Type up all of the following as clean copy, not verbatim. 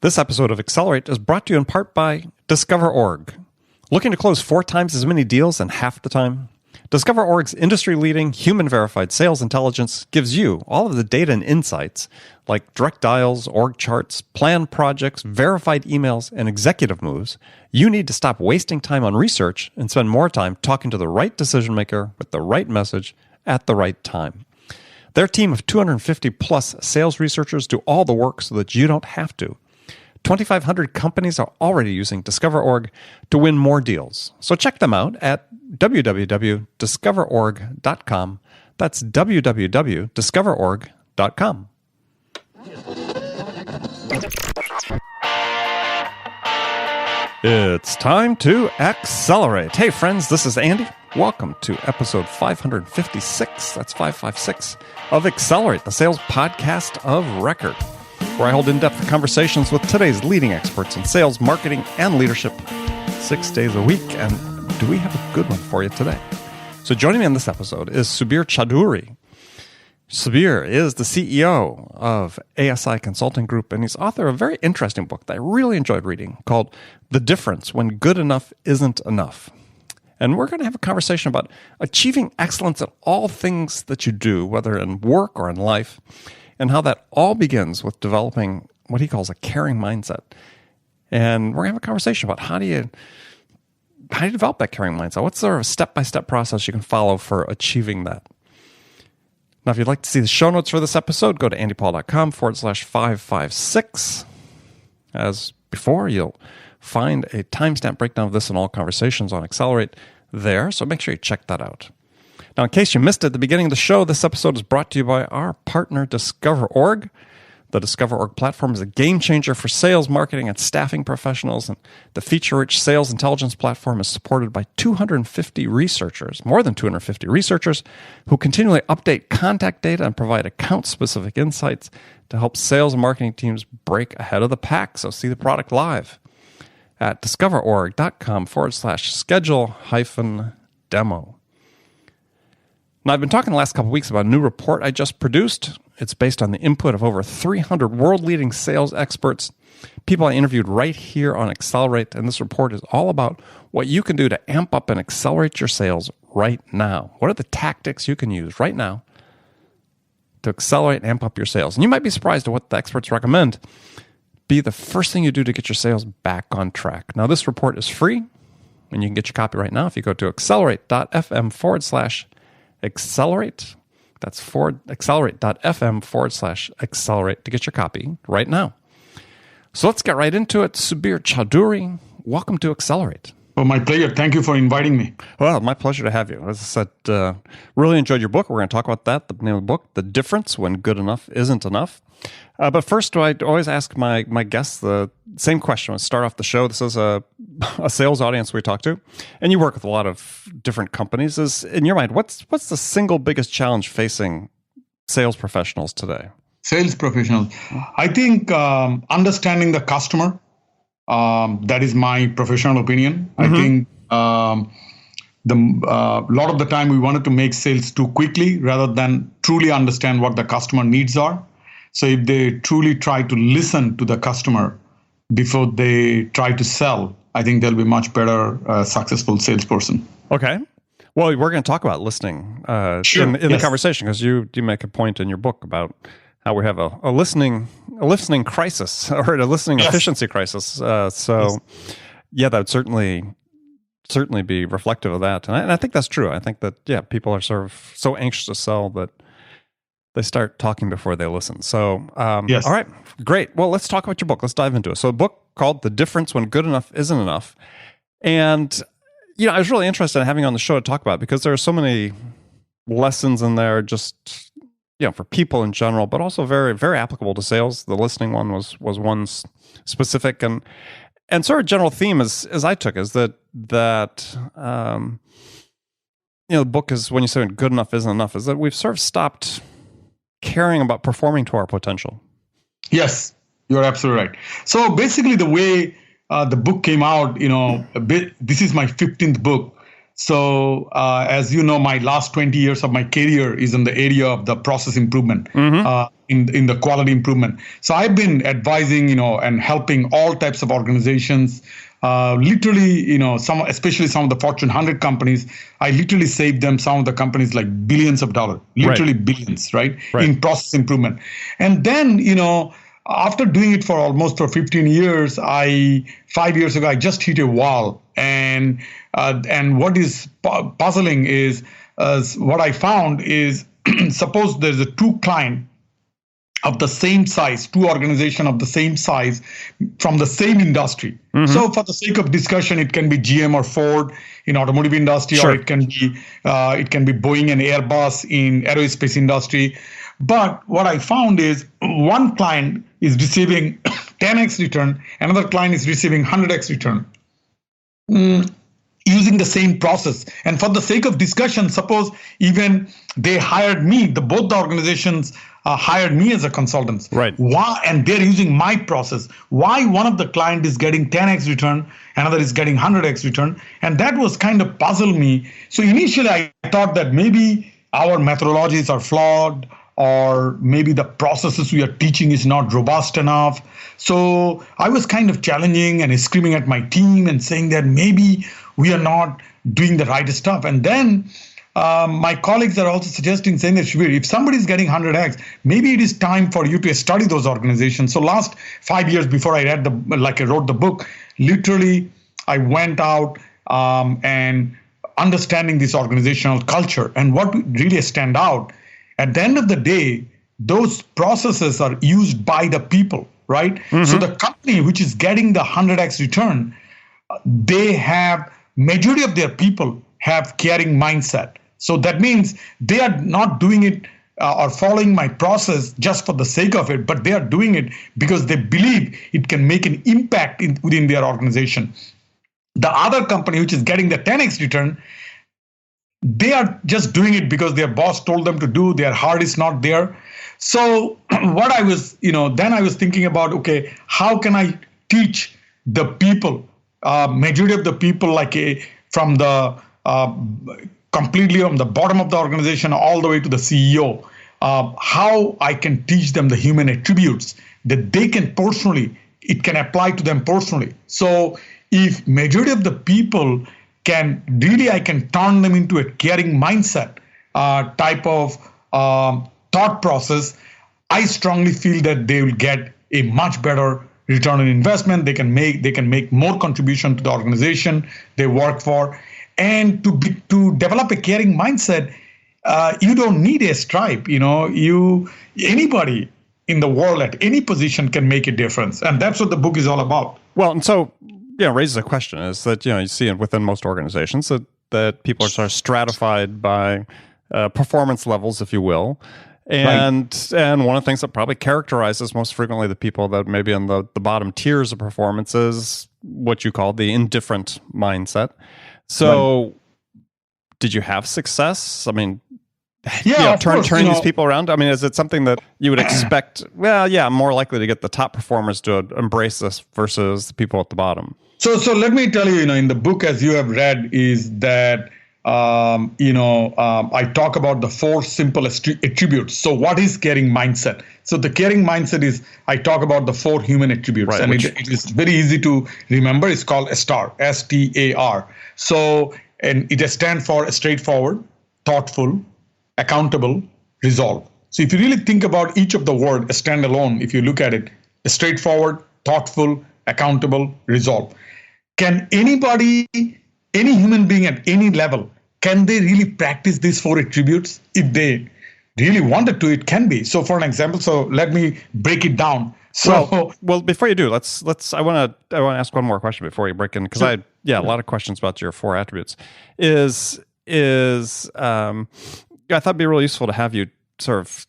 This episode of Accelerate is brought to you in part by Discover.org. Looking to close 4 times as many deals in half the time? Discover.org's industry-leading, human-verified sales intelligence gives you all of the data and insights like direct dials, org charts, planned projects, verified emails, and executive moves you need to stop wasting time on research and spend more time talking to the right decision-maker with the right message at the right time. Their team of 250-plus sales researchers do all the work so that you don't have to. 2,500 companies are already using Discover.org to win more deals. So check them out at www.discoverorg.com. That's www.discoverorg.com. It's time to accelerate. Hey friends, this is Andy. Welcome to episode 556, that's 556, of Accelerate, the sales podcast of record, where I hold in-depth conversations with today's leading experts in sales, marketing, and leadership 6 days a week. And do we have a good one for you today? So joining me on this episode is Subir Chowdhury. Subir is the CEO of ASI Consulting Group, and he's author of a very interesting book that I really enjoyed reading called The Difference When Good Enough Isn't Enough. And we're going to have a conversation about achieving excellence in all things that you do, whether in work or in life, and how that all begins with developing what he calls a caring mindset. And we're going to have a conversation about how do you develop that caring mindset? What's sort of a step-by-step process you can follow for achieving that? Now, if you'd like to see the show notes for this episode, go to andypaul.com/556. As before, you'll find a timestamp breakdown of this and all conversations on Accelerate there, so make sure you check that out. Now, in case you missed it at the beginning of the show, this episode is brought to you by our partner, Discover.org. The Discover.org platform is a game changer for sales, marketing, and staffing professionals. And the feature-rich sales intelligence platform is supported by 250 researchers, more than 250 researchers, who continually update contact data and provide account-specific insights to help sales and marketing teams break ahead of the pack. So see the product live at discoverorg.com/schedule-demo. Now, I've been talking the last couple of weeks about a new report I just produced. It's based on the input of over 300 world-leading sales experts, people I interviewed right here on Accelerate, and this report is all about what you can do to amp up and accelerate your sales right now. What are the tactics you can use right now to accelerate and amp up your sales? And you might be surprised at what the experts recommend be the first thing you do to get your sales back on track. Now, this report is free, and you can get your copy right now if you go to accelerate.fm/accelerate. That's accelerate.fm/accelerate to get your copy right now. So let's get right into it. Subir Chowdhury, welcome to Accelerate. Oh, my pleasure. Thank you for inviting me. Well, my pleasure to have you. As I said, really enjoyed your book. We're going to talk about that, the name of the book, The Difference When Good Enough Isn't Enough. But first, I always ask my guests the same question. Let's start off the show. This is a sales audience we talk to, and you work with a lot of different companies. Is in your mind, what's the single biggest challenge facing sales professionals today? Sales professionals. I think understanding the customer, that is my professional opinion. Mm-hmm. I think a lot of the time we wanted to make sales too quickly rather than truly understand what the customer needs are. So if they truly try to listen to the customer before they try to sell, I think they'll be much better successful salesperson. Okay. Well, we're going to talk about listening sure. in the conversation, because you make a point in your book about how we have a listening crisis or a listening efficiency crisis. That would certainly be reflective of that. And I think that's true. I think that, people are sort of so anxious to sell that they start talking before they listen. So, all right, great. Well, let's talk about your book. Let's dive into it. So a book called The Difference When Good Enough Isn't Enough. And, I was really interested in having you on the show to talk about it because there are so many lessons in there just, for people in general, but also very, very applicable to sales. The listening one was one specific and sort of general theme as I took is that the book is, when you say good enough isn't enough, is that we've sort of stopped caring about performing to our potential. Yes, you're absolutely right. So basically the way the book came out, this is my 15th book. So as you know, my last 20 years of my career is in the area of the process improvement. Mm-hmm. in the quality improvement. So I've been advising, and helping all types of organizations. Literally, especially some of the Fortune 100 companies, I literally saved them, some of the companies, like billions of dollars, literally billions, right? In process improvement. And then, after doing it for almost 15 years, 5 years ago, I just hit a wall. And what is puzzling is, what I found is, suppose there's a two client of the same size, two organizations of the same size from the same industry. So for the sake of discussion, it can be GM or Ford in automotive industry, or it can be Boeing and Airbus in aerospace industry. But what I found is one client is receiving 10x return, another client is receiving 100x return. Using the same process. And for the sake of discussion, suppose even they hired me, both the organizations hired me as a consultant. Right. Why? And they're using my process. Why one of the client is getting 10x return, another is getting 100x return? And that was kind of puzzled me. So initially I thought that maybe our methodologies are flawed, or maybe the processes we are teaching is not robust enough. So I was kind of challenging and screaming at my team and saying that maybe we are not doing the right stuff. And then my colleagues are also suggesting, saying that, Subir, if somebody is getting 100x, maybe it is time for you to study those organizations. So last 5 years before I wrote the book, literally I went out and understanding this organizational culture. And what really stand out, at the end of the day, those processes are used by the people, right? So the company which is getting the 100x return, they have, majority of their people have caring mindset. So that means they are not doing it or following my process just for the sake of it, but they are doing it because they believe it can make an impact within their organization. The other company which is getting the 10x return, they are just doing it because their boss told them to do, their heart is not there. So what I was, then I was thinking about, okay, how can I teach the people, majority of the people, from the completely from the bottom of the organization all the way to the CEO, how I can teach them the human attributes that they can personally, it can apply to them personally. So if majority of the people I can turn them into a caring mindset type of thought process, I strongly feel that they will get a much better return on investment. They can make more contribution to the organization they work for. And to develop a caring mindset, you don't need a stripe. Anybody in the world at any position can make a difference, and that's what the book is all about. Well, and so raises a question, is that you see it within most organizations that people are sort of stratified by performance levels, if you will. And one of the things that probably characterizes most frequently the people that maybe in the bottom tiers of performance is what you call the indifferent mindset. So did you have success? I mean, turning these people around? I mean, is it something that you would expect? Well, more likely to get the top performers to embrace this versus the people at the bottom. So let me tell you, in the book, as you have read, is that I talk about the 4 simple attributes. So what is caring mindset? So the caring mindset is, I talk about the 4 human attributes, and it is very easy to remember. It's called STAR, STAR. So, and it stands for straightforward, thoughtful, accountable, resolve. So if you really think about each of the word standalone, if you look at it, straightforward, thoughtful, accountable, resolve. Can anybody, any human being at any level, can they really practice these 4 attributes? If they really wanted to, it can be. So for an example, so let me break it down. So well, before you do, let's I want to ask one more question before you break in, because a lot of questions about your 4 attributes. I thought it'd be really useful to have you sort of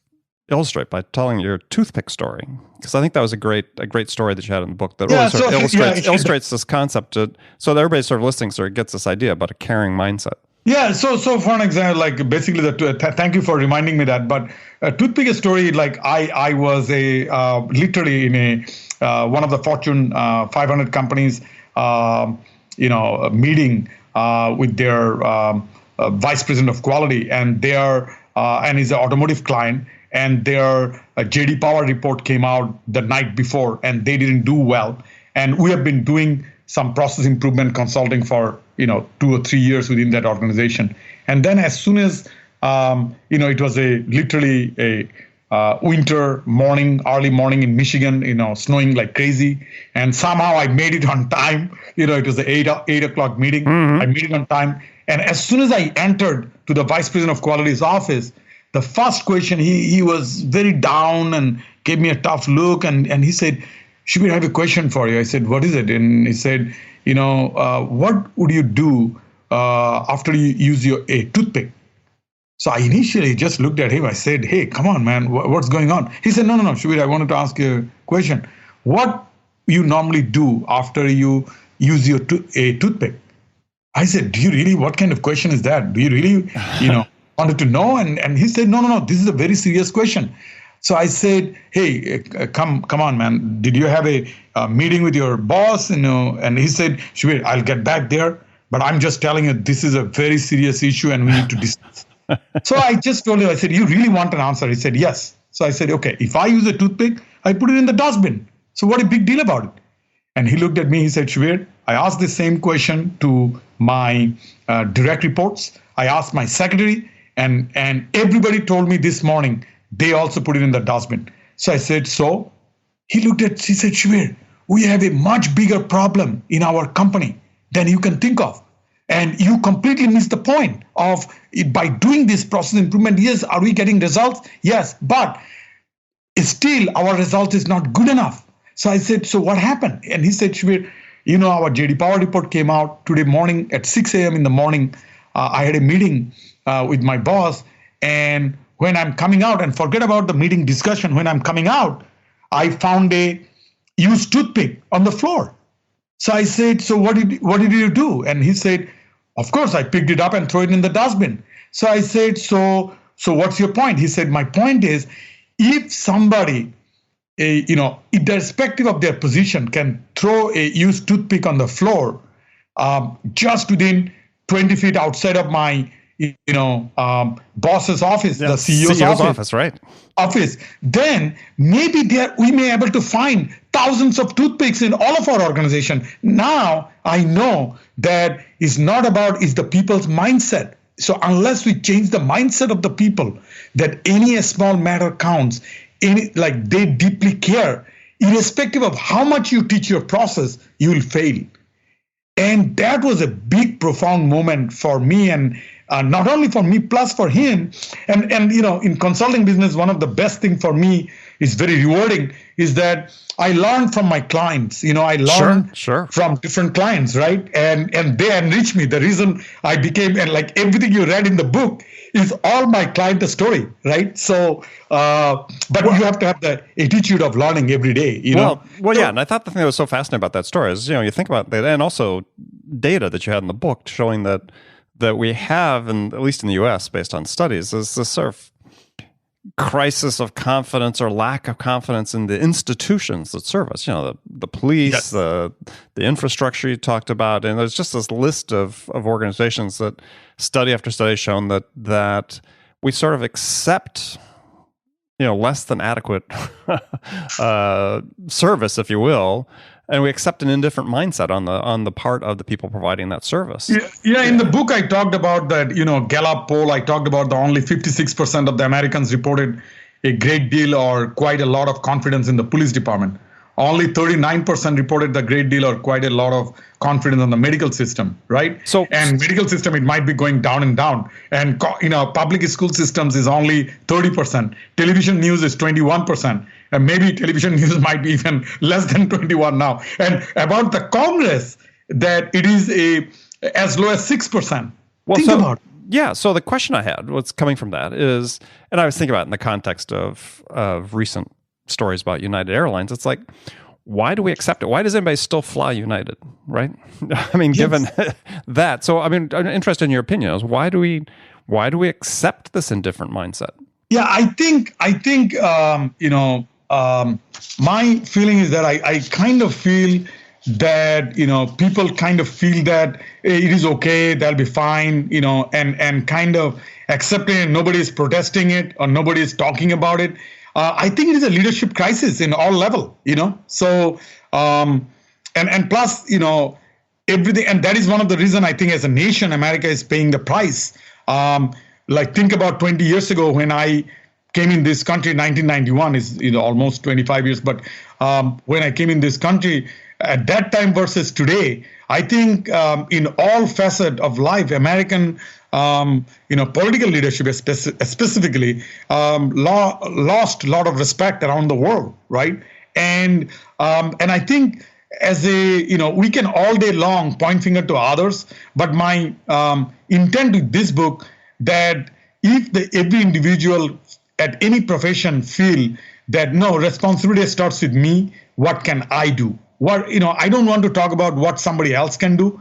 illustrate by telling your toothpick story, because I think that was a great story that you had in the book that really sort of illustrates this concept, so that everybody sort of listening sort of gets this idea about a caring mindset. Yeah, so for an example, basically, thank you for reminding me that. But toothpick story, I was literally in one of the Fortune 500 companies, meeting with their vice president of quality, and he's an automotive client. and their JD Power report came out the night before, and they didn't do well. And we have been doing some process improvement consulting for 2 or 3 years within that organization. And then as soon as it was literally a winter morning, early morning in Michigan, snowing like crazy. And somehow I made it on time. It was the 8 o'clock meeting. Mm-hmm. I made it on time. And as soon as I entered to the Vice President of Quality's office, the first question, he was very down and gave me a tough look. And he said, "Subir, I have a question for you." I said, "What is it?" And he said, "What would you do after you use a toothpick?" So I initially just looked at him. I said, "Hey, come on, man, what's going on?" He said, No, Subir, I wanted to ask you a question. What you normally do after you use a toothpick? I said, "Do you really? What kind of question is that? Do you really, wanted to know?" And he said, No, this is a very serious question. So I said, "Hey, come on, man. Did you have a meeting with your boss?" And he said, "Subir, I'll get back there, but I'm just telling you, this is a very serious issue and we need to discuss." So I just told him, I said, "You really want an answer?" He said, "Yes." So I said, "Okay, if I use a toothpick, I put it in the dustbin. So what a big deal about it?" And he looked at me, he said, "Subir, I asked the same question to my direct reports. I asked my secretary, and everybody told me this morning they also put it in the dustbin." So I said, "So?" He said, "Subir, we have a much bigger problem in our company than you can think of. And you completely missed the point of by doing this process improvement. Yes, are we getting results? Yes, but still our result is not good enough." So I said, "So what happened?" And he said, "Subir, our JD Power report came out today morning at 6 a.m. in the morning. I had a meeting with my boss, and when I'm coming out, and forget about the meeting discussion, when I'm coming out, I found a used toothpick on the floor." So I said, "So what did you do?" And he said, "Of course, I picked it up and threw it in the dustbin." So I said, so what's your point?" He said, "My point is, if somebody, irrespective of their position, can throw a used toothpick on the floor just within 20 feet outside of my boss's office, the CEO's office, right? Office, then maybe we may be able to find thousands of toothpicks in all of our organization. Now I know that it's not about is the people's mindset. So unless we change the mindset of the people, that any small matter counts, they deeply care, irrespective of how much you teach your process, you will fail. And that was a big, profound moment for me, and not only for me, plus for him. And in consulting business, one of the best thing for me is very rewarding is that I learn from my clients. I learn from different clients, right? And they enrich me. The reason I became, and like everything you read in the book is all my client story, right? So, but you have to have the attitude of learning every day, Well, yeah. And I thought the thing that was so fascinating about that story is, you think about that, and also data that you had in the book showing that we have, and at least in the U.S., based on studies, is this sort of crisis of confidence or lack of confidence in the institutions that serve us. The police, yes, the infrastructure you talked about, and there's just this list of organizations that study after study shown that we sort of accept, less than adequate service, if you will. And we accept an indifferent mindset on the part of the people providing that service. Yeah. In the book, I talked about that, Gallup poll. I talked about the only 56% of the Americans reported a great deal or quite a lot of confidence in the police department. Only 39% reported the great deal or quite a lot of confidence on the medical system, right? And medical system, it might be going down and down. And public school systems is only 30%. Television news is 21%. And maybe television news might be even less than 21 now. And about the Congress, that it is as low as 6%. Think about it. Yeah. So the question I had, what's coming from that is, and I was thinking about it in the context of recent stories about United Airlines, it's like, why do we accept it? Why does anybody still fly United, right? I mean, given that. So, I mean, I'm interested in your opinion. Why do we accept this indifferent mindset? Yeah, I think my feeling is that I kind of feel that, people kind of feel that it is okay, they'll be fine, and kind of accepting it. Nobody is protesting it or nobody is talking about it. I think it is a leadership crisis in all level, So, and plus, everything, and that is one of the reason I think as a nation, America is paying the price. Like think about 20 years ago when I came in this country, 1991 is almost 25 years. But when I came in this country at that time versus today, I think in all facet of life, American political leadership specifically lost a lot of respect around the world, right? And I think as we can all day long point finger to others, but my intent with this book that if every individual at any profession feel that no, responsibility starts with me, what can I do? I don't want to talk about what somebody else can do.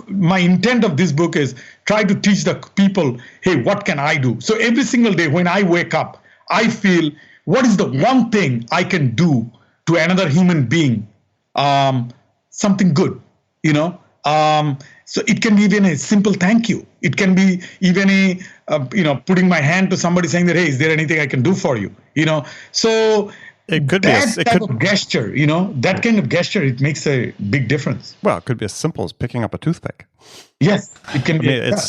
My intent of this book is try to teach the people, hey, what can I do? So every single day when I wake up, I feel what is the one thing I can do to another human being, something good, So it can be even a simple thank you. It can be even putting my hand to somebody saying that, hey, is there anything I can do for you? So it could that be type of gesture, that kind of gesture, it makes a big difference. Well, it could be as simple as picking up a toothpick. Yes, it can be. It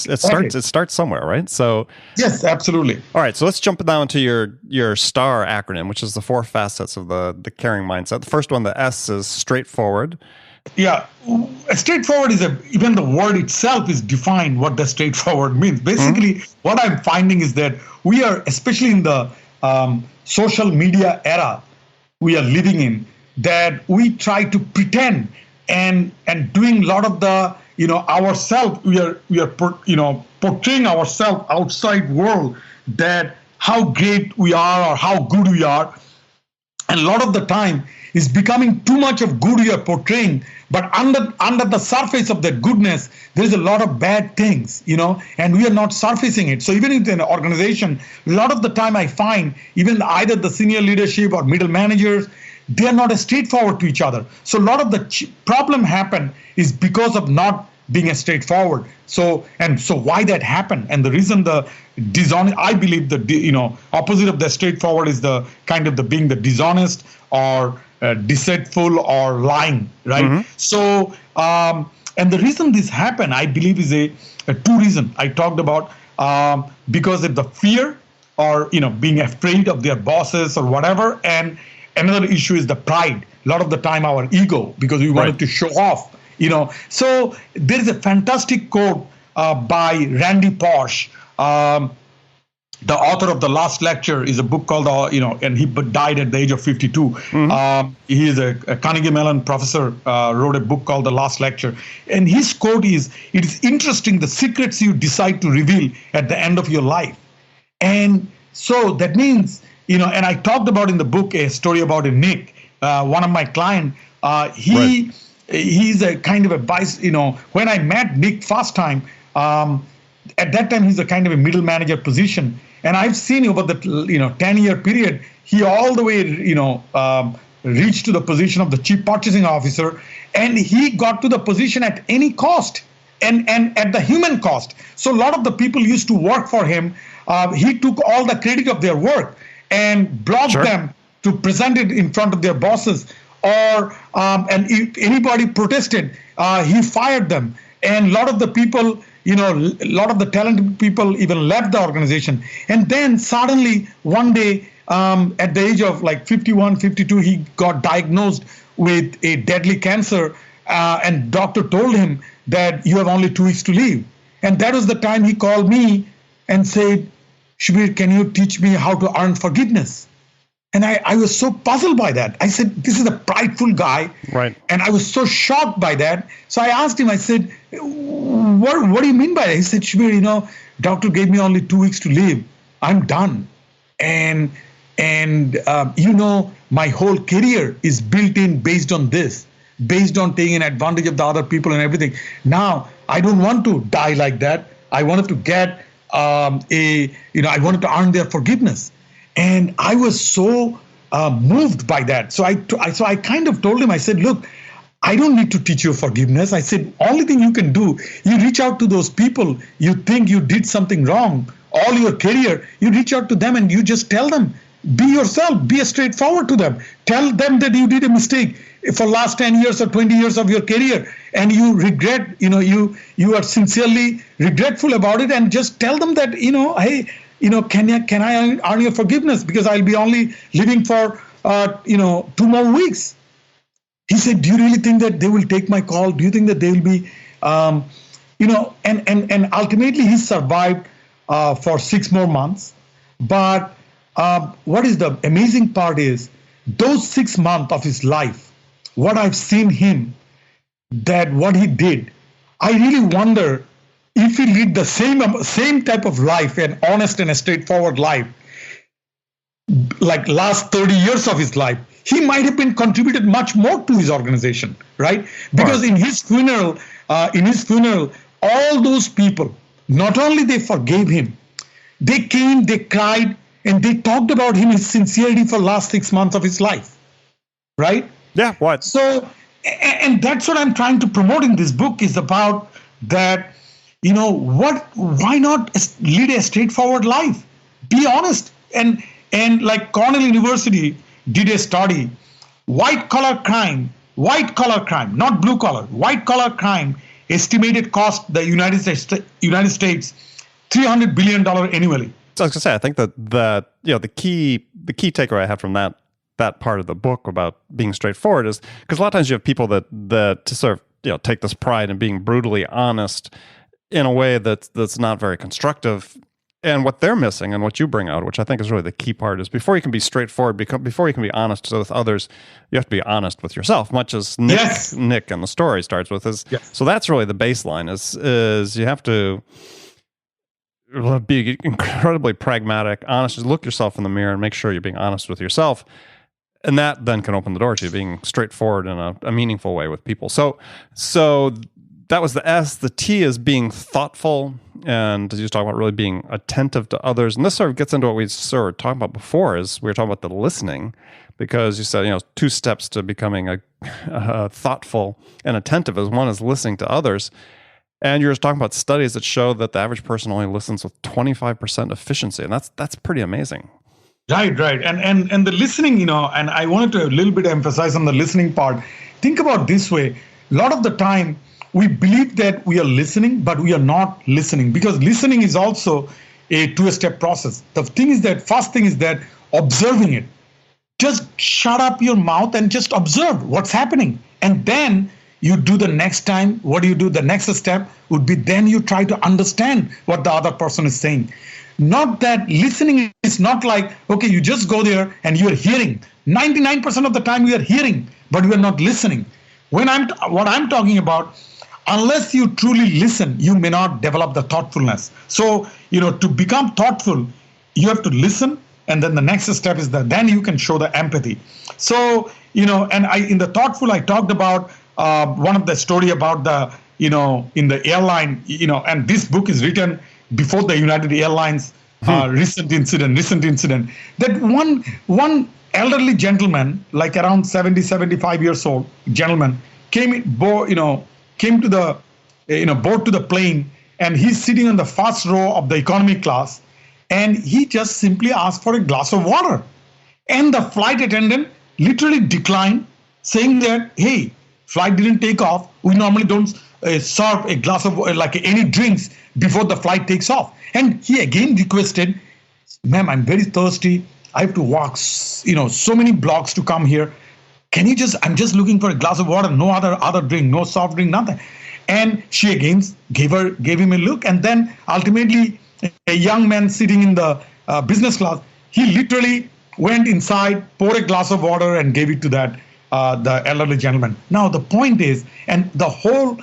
starts somewhere, right? So yes, absolutely. All right, so let's jump down to your STAR acronym, which is the 4 facets of the caring mindset. The first one, the S, is straightforward. Yeah, straightforward is even the word itself is defined what the straightforward means. Basically, what I'm finding is that we are, especially in the social media era we are living in, that we try to pretend and doing a lot of the ourselves. We are portraying ourselves outside world that how great we are or how good we are, and a lot of the time is becoming too much of good we are portraying, but under the surface of that goodness, there's a lot of bad things, and we are not surfacing it. So even in an organization, a lot of the time I find even either the senior leadership or middle managers, they are not as straightforward to each other. So a lot of the problem happen is because of not being as straightforward. So why that happened, and the reason the dishonest, I believe the opposite of the straightforward is the kind of the being the dishonest or deceitful or lying, right? Mm-hmm. So and the reason this happened, I believe, is a two reason I talked about, because of the fear or being afraid of their bosses or whatever, and another issue is the pride. A lot of the time our ego, because we wanted to show off. So there is a fantastic quote by Randy Pausch, the author of The Last Lecture. Is a book called, and he died at the age of 52. Mm-hmm. He is a Carnegie Mellon professor, wrote a book called The Last Lecture. And his quote is, it is interesting the secrets you decide to reveal at the end of your life. And so that means, and I talked about in the book a story about a Nick, one of my clients. He's a kind of a vice, when I met Nick first time, at that time, he's a kind of a middle manager position. And I've seen over the, 10-year period, he all the way, reached to the position of the chief purchasing officer. And he got to the position at any cost and at the human cost. So a lot of the people used to work for him. He took all the credit of their work and blocked them to present it in front of their bosses. And if anybody protested, he fired them. And a lot of the people, a lot of the talented people even left the organization. And then suddenly one day, at the age of like 51, 52, he got diagnosed with a deadly cancer. And doctor told him that you have only 2 weeks to live. And that was the time he called me and said, Subir, can you teach me how to earn forgiveness? And I was so puzzled by that. I said, this is a prideful guy. Right. And I was so shocked by that. So I asked him, I said, what do you mean by that? He said, Subir, doctor gave me only 2 weeks to live. I'm done. And my whole career is built in based on this, based on taking advantage of the other people and everything. Now, I don't want to die like that. I wanted to get I wanted to earn their forgiveness. And I was so moved by that. So I kind of told him, I said, look, I don't need to teach you forgiveness. I said, only thing you can do, you reach out to those people you think you did something wrong all your career. You reach out to them and you just tell them, be yourself, be straightforward to them. Tell them that you did a mistake for last 10 years or 20 years of your career and you regret, you are sincerely regretful about it, and just tell them that, hey, can I earn your forgiveness, because I'll be only living for 2 more weeks. He said, do you really think that they will take my call? Do you think that they will be, and ultimately he survived for 6 more months. But what is the amazing part is those 6 months of his life, what I've seen him, that what he did, I really wonder if he lived the same type of life, an honest and a straightforward life, like last 30 years of his life, he might have been contributed much more to his organization, right? Because in his funeral, all those people, not only they forgave him, they came, they cried, and they talked about him, his sincerity for last 6 months of his life, right? Yeah, what? So, and that's what I'm trying to promote in this book, is about that, why not lead a straightforward life? Be honest. And like Cornell University did a study, white collar crime, not blue collar, white collar crime estimated cost the United States $300 billion annually. So I was gonna say, I think that the key takeaway I had from that part of the book about being straightforward is because a lot of times you have people that to sort of take this pride in being brutally honest in a way that's not very constructive. And what they're missing and what you bring out, which I think is really the key part, is before you can be straightforward, before you can be honest with others, you have to be honest with yourself, much as Nick and the story starts with. So that's really the baseline, is you have to be incredibly pragmatic, honest, just look yourself in the mirror and make sure you're being honest with yourself. And that then can open the door to you being straightforward in a meaningful way with people. So that was the S. The T is being thoughtful, and as you talk about really being attentive to others. And this sort of gets into what we sort of talked about before, is we were talking about the listening, because you said, 2 steps to becoming a thoughtful and attentive is one is listening to others. And you're just talking about studies that show that the average person only listens with 25% efficiency. And that's pretty amazing. Right. And the listening, and I wanted to a little bit emphasize on the listening part. Think about this way. A lot of the time, we believe that we are listening, but we are not listening, because listening is also a 2-step process. The first thing is that observing it. Just shut up your mouth and just observe what's happening. And then you do the next time. What do you do? The next step would be then you try to understand what the other person is saying. Not that listening is not like, okay, you just go there and you're hearing. 99% of the time you are hearing, but you are not listening. What I'm talking about, unless you truly listen, you may not develop the thoughtfulness. So, to become thoughtful, you have to listen. And then the next step is that then you can show the empathy. So, and in the thoughtful, I talked about one of the story about the, in the airline, and this book is written before the United Airlines recent incident, that one elderly gentleman, like around 70, 75 years old gentleman, came to the, board to the plane, and he's sitting on the first row of the economy class, and he just simply asked for a glass of water. And the flight attendant literally declined, saying that, hey, flight didn't take off. We normally don't serve a glass of like any drinks before the flight takes off. And he again requested, ma'am, I'm very thirsty. I have to walk, so many blocks to come here. I'm just looking for a glass of water, no other drink, no soft drink, nothing. And she again gave him a look. And then ultimately, a young man sitting in the business class, he literally went inside, poured a glass of water, and gave it to the elderly gentleman. Now the point is, and the whole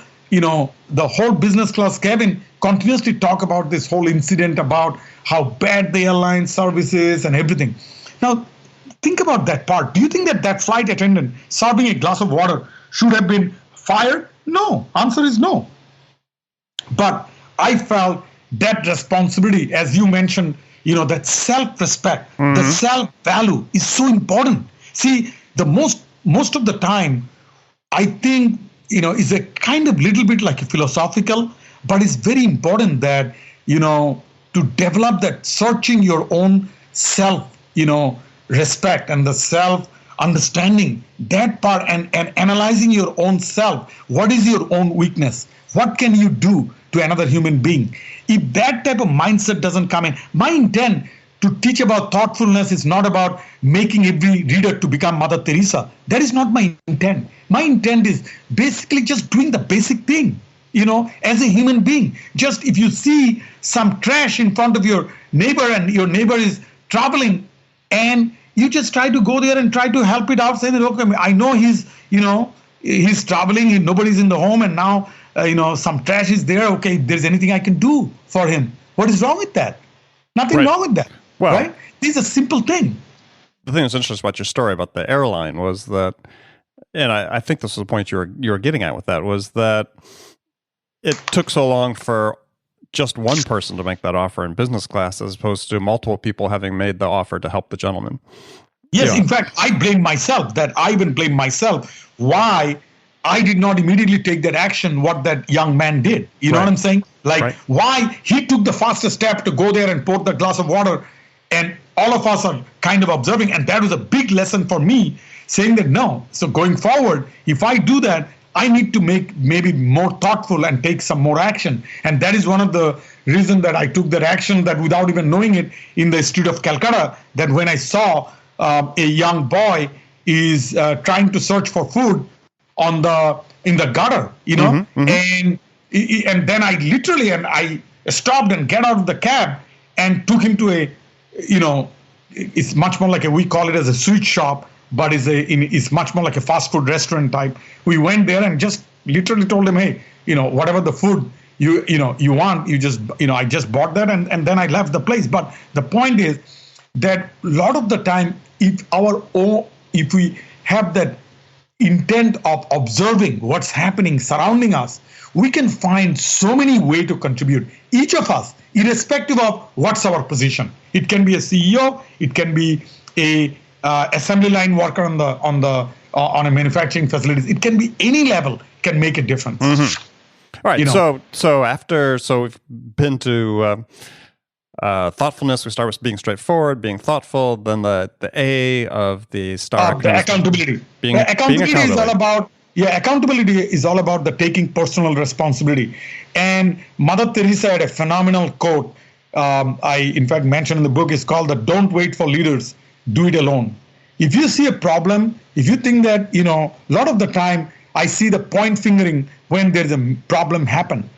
business class cabin continuously talk about this whole incident about how bad the airline service is and everything. Now, think about that part. Do you think that flight attendant serving a glass of water should have been fired? No. Answer is no. But I felt that responsibility, as you mentioned, that self-respect, the self-value is so important. See, the most of the time, I think, is a kind of little bit like a philosophical, but it's very important that, to develop that searching your own self, respect and the self understanding that part, and analyzing your own self. What is your own weakness? What can you do to another human being? If that type of mindset doesn't come in, my intent to teach about thoughtfulness is not about making every reader to become Mother Teresa. That is not my intent. My intent is basically just doing the basic thing, as a human being. Just if you see some trash in front of your neighbor and your neighbor is traveling, and you just try to go there and try to help it out, say that, okay, I know he's traveling, nobody's in the home, and now, some trash is there. Okay, if there's anything I can do for him, what is wrong with that? Nothing wrong with that. Well, right? This is a simple thing. The thing that's interesting about your story about the airline was that, and I think this was the point you were getting at with that, was that it took so long for just one person to make that offer in business class as opposed to multiple people having made the offer to help the gentleman. Yes, in fact, I blame myself. I even blame myself why I did not immediately take that action, what that young man did. You know what I'm saying? Like, why he took the fastest step to go there and pour the glass of water, and all of us are kind of observing. And that was a big lesson for me, saying that no. So going forward, if I do that, I need to make maybe more thoughtful and take some more action. And that is one of the reasons that I took that action, that without even knowing it, in the street of Calcutta, that when I saw a young boy is trying to search for food in the gutter, and then I literally, and I stopped and get out of the cab and took him to a, it's much more like we call it as a sweet shop, but it's much more like a fast food restaurant type. We went there and just literally told him, hey, whatever the food you want, you just, I just bought that, and then I left the place. But the point is that a lot of the time, if we have that intent of observing what's happening surrounding us, we can find so many ways to contribute. Each of us, irrespective of what's our position. It can be a CEO, it can be a assembly line worker on a manufacturing facilities. It can be any level, can make a difference. All right. So we've been to thoughtfulness. We start with being straightforward, being thoughtful. Then the A of the star. The accountability. Accountability is all about the taking personal responsibility. And Mother Teresa had a phenomenal quote. I in fact mentioned in the book. It's called the "Don't wait for leaders, do it alone." If you see a problem, if you think that, a lot of the time I see the point fingering when there's a problem happen.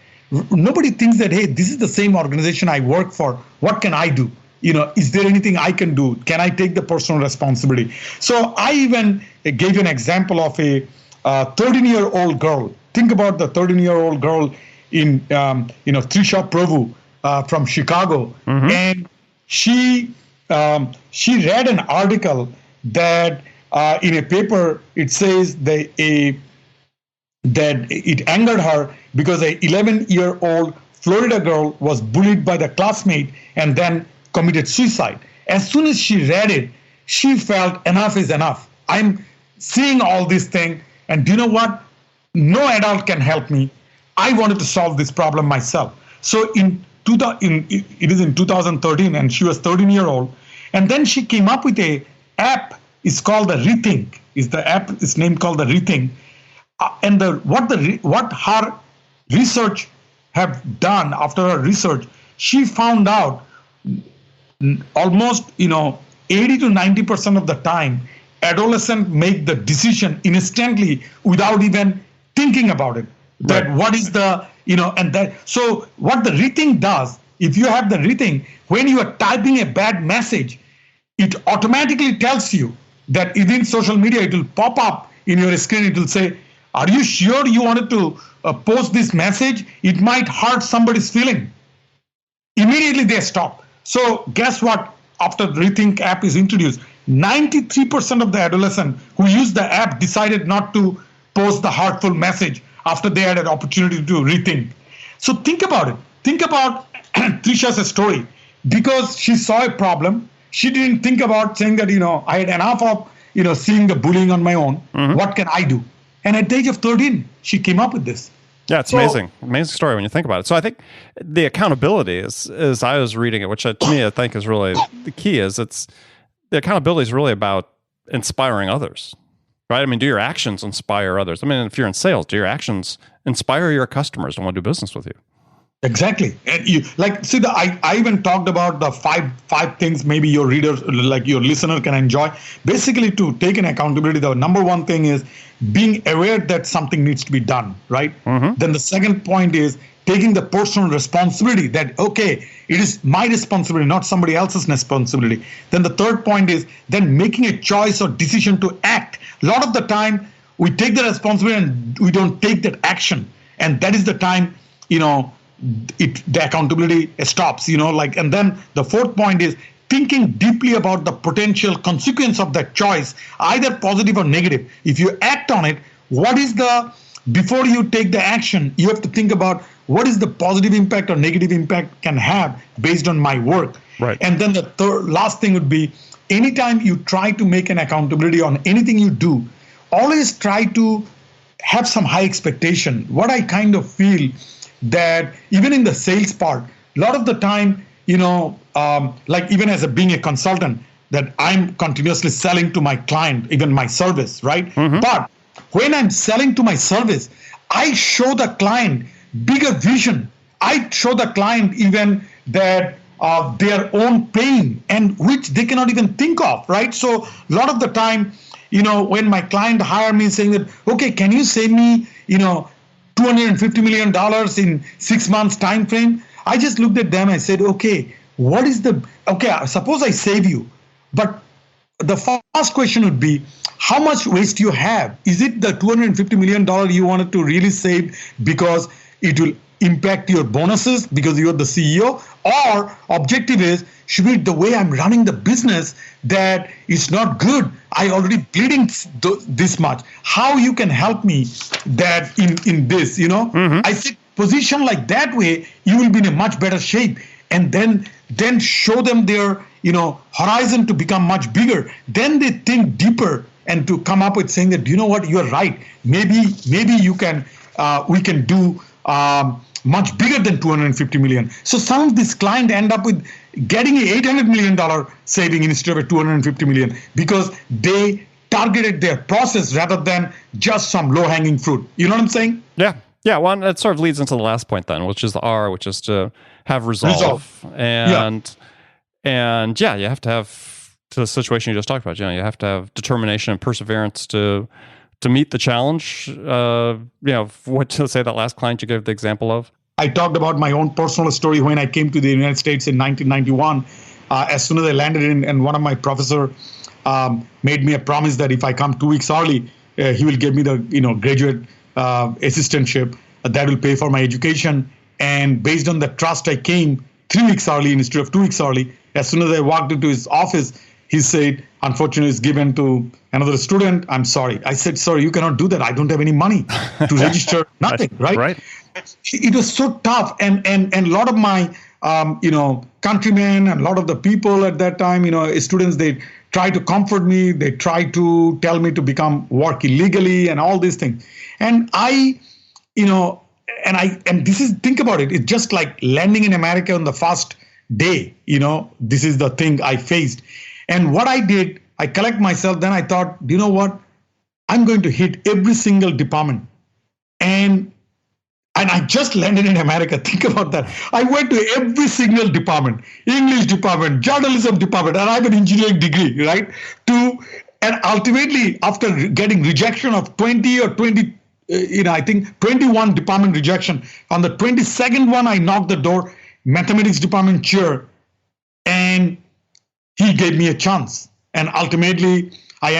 Nobody thinks that, hey, this is the same organization I work for. What can I do? Is there anything I can do? Can I take the personal responsibility? So I even gave an example of a 13-year-old girl. Think about the 13-year-old girl in, Trisha Prabhu from Chicago. And she read an article that in a paper, it says that it angered her because a 11-year-old Florida girl was bullied by the classmate and then committed suicide. As soon as she read it, she felt enough is enough. I'm seeing all this thing, and do you know what? No adult can help me. I wanted to solve this problem myself. So it is in 2013, and she was 13-year-old, and then she came up with a app. It's called the Rethink. The app is named called the Rethink. And what her research have done after her research, she found out almost 80 to 90% of the time, adolescents make the decision instantly without even thinking about it. That right. What is the and that. So what the Rethink does, if you have the Rethink, when you are typing a bad message, it automatically tells you that within social media, it will pop up in your screen. It will say, are you sure you wanted to post this message? It might hurt somebody's feeling. Immediately they stop. So guess what? After the Rethink app is introduced, 93% of the adolescents who used the app decided not to post the hurtful message after they had an opportunity to rethink. So think about it. Think about Trisha's story. Because she saw a problem, she didn't think about saying that, I had enough of, seeing the bullying on my own. Mm-hmm. What can I do? And at the age of 13, she came up with this. Yeah, it's amazing. Amazing story when you think about it. So I think the accountability is I was reading it, which to me I think is really the key. Is the accountability is really about inspiring others, right? I mean, do your actions inspire others? I mean, if you're in sales, do your actions inspire your customers to want to do business with you? Exactly. And I even talked about the five things maybe your readers, like your listener, can enjoy. Basically, to take an accountability, the number one thing is being aware that something needs to be done, right? Mm-hmm. Then the second point is taking the personal responsibility that, okay, it is my responsibility, not somebody else's responsibility. Then the third point is then making a choice or decision to act. A lot of the time, we take the responsibility and we don't take that action. And that is the time, the accountability stops, and then the fourth point is thinking deeply about the potential consequence of that choice, either positive or negative. If you act on it, before you take the action, you have to think about what is the positive impact or negative impact can have based on my work. Right. And then the last thing would be, anytime you try to make an accountability on anything you do, always try to have some high expectation. What I kind of feel that even in the sales part, a lot of the time, like even as being a consultant, that I'm continuously selling to my client, even my service, right? Mm-hmm. But when I'm selling to my service, I show the client bigger vision. I show the client even that their own pain, and which they cannot even think of, right? So a lot of the time, when my client hire me saying that, okay, can you save me, $250 million in 6 months time frame, I just looked at them. I said, okay, suppose I save you, but the first question would be, how much waste do you have? Is it the $250 million you wanted to really save because it will impact your bonuses because you're the CEO? Or objective is, should be the way I'm running the business that it's not good. I already bleeding this much. How you can help me that in this, Mm-hmm. I said, position like that way, you will be in a much better shape. And then show them their, horizon to become much bigger. Then they think deeper and to come up with saying that, you know what, you're right. Maybe you can, we can do much bigger than 250 million. So some of these clients end up with getting a $800 million saving instead of a 250 million because they targeted their process rather than just some low-hanging fruit. You know what I'm saying? Yeah. Yeah. Well, that sort of leads into the last point then, which is the R, which is to have resolve. And you have to have, to the situation you just talked about, you have to have determination and perseverance to meet the challenge. Let's say that last client you gave the example of. I talked about my own personal story when I came to the United States in 1991. As soon as I landed and one of my professor made me a promise that if I come 2 weeks early, he will give me the graduate assistantship that will pay for my education. And based on the trust, I came 3 weeks early instead of 2 weeks early. As soon as I walked into his office, he said, unfortunately, it's given to another student. I'm sorry. I said, sorry, you cannot do that. I don't have any money to register, nothing, right? Right. It was so tough. And a lot of my, countrymen and a lot of the people at that time, students, they try to comfort me. They try to tell me to work illegally and all these things. And think about it. It's just like landing in America on the first day, this is the thing I faced. And what I did, I collect myself. Then I thought, you know what? I'm going to hit every single department. And I just landed in America. Think about that. I went to every single department, English department, journalism department, and I have an engineering degree, right? And ultimately, after getting rejection of 20 or 20, I think 21 department rejection, on the 22nd one, I knocked the door, mathematics department chair, and he gave me a chance. And ultimately, he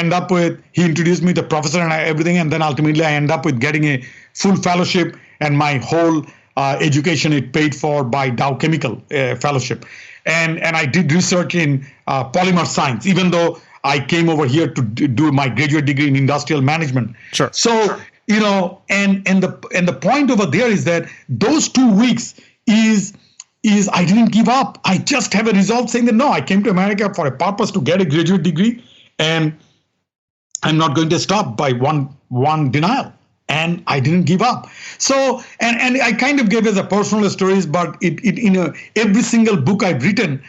introduced me to the professor and everything. And then ultimately, I end up with getting a full fellowship, and my whole education is paid for by Dow Chemical fellowship. And I did research in polymer science, even though I came over here to do my graduate degree in industrial management. Sure. So, and the point over there is that those 2 weeks is I didn't give up. I just have a resolve saying that, no, I came to America for a purpose to get a graduate degree. And I'm not going to stop by one denial. And I didn't give up. So, and I kind of gave as a personal stories, but every single book I've written,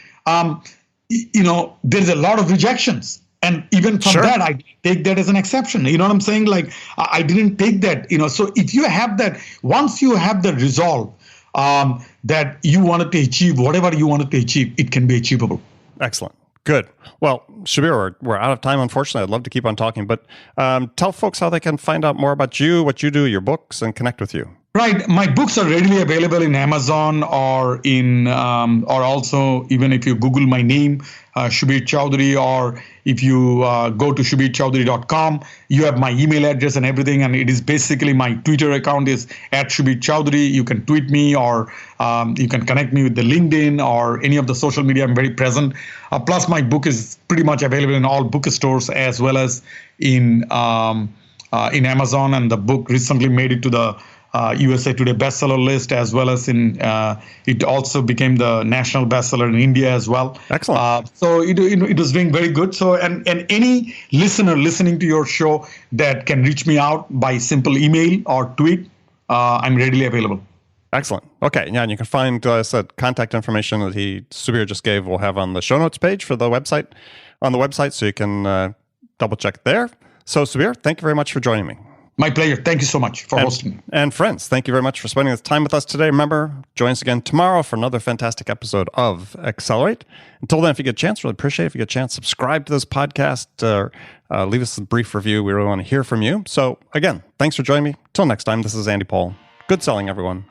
there's a lot of rejections. And even from that, I take that as an exception. You know what I'm saying? Like, I didn't take that, so if you have that, once you have the resolve that you wanted to achieve, whatever you wanted to achieve, it can be achievable. Excellent. Good. Well, Subir, we're out of time, unfortunately. I'd love to keep on talking, but tell folks how they can find out more about you, what you do, your books, and connect with you. Right. My books are readily available in Amazon or or also even if you Google my name, Subir Chowdhury, or if you go to subirchowdhury.com, you have my email address and everything. And it is basically my Twitter account is @SubirChowdhury. You can tweet me or you can connect me with the LinkedIn or any of the social media. I'm very present. Plus, my book is pretty much available in all bookstores as well as in Amazon. And the book recently made it to the USA Today bestseller list, as well as it also became the national bestseller in India as well. Excellent. So it was doing very good. So and any listener listening to your show that can reach me out by simple email or tweet, I'm readily available. Excellent. Okay. Yeah, and you can find contact information that Subir just gave. We'll have on the show notes page for the website so you can double check there. So Subir, thank you very much for joining me. My pleasure. Thank you so much for hosting me. And friends, thank you very much for spending this time with us today. Remember, join us again tomorrow for another fantastic episode of Accelerate. Until then, if you get a chance, really appreciate it. If you get a chance, subscribe to this podcast or leave us a brief review. We really want to hear from you. So again, thanks for joining me. Till next time, this is Andy Paul. Good selling, everyone.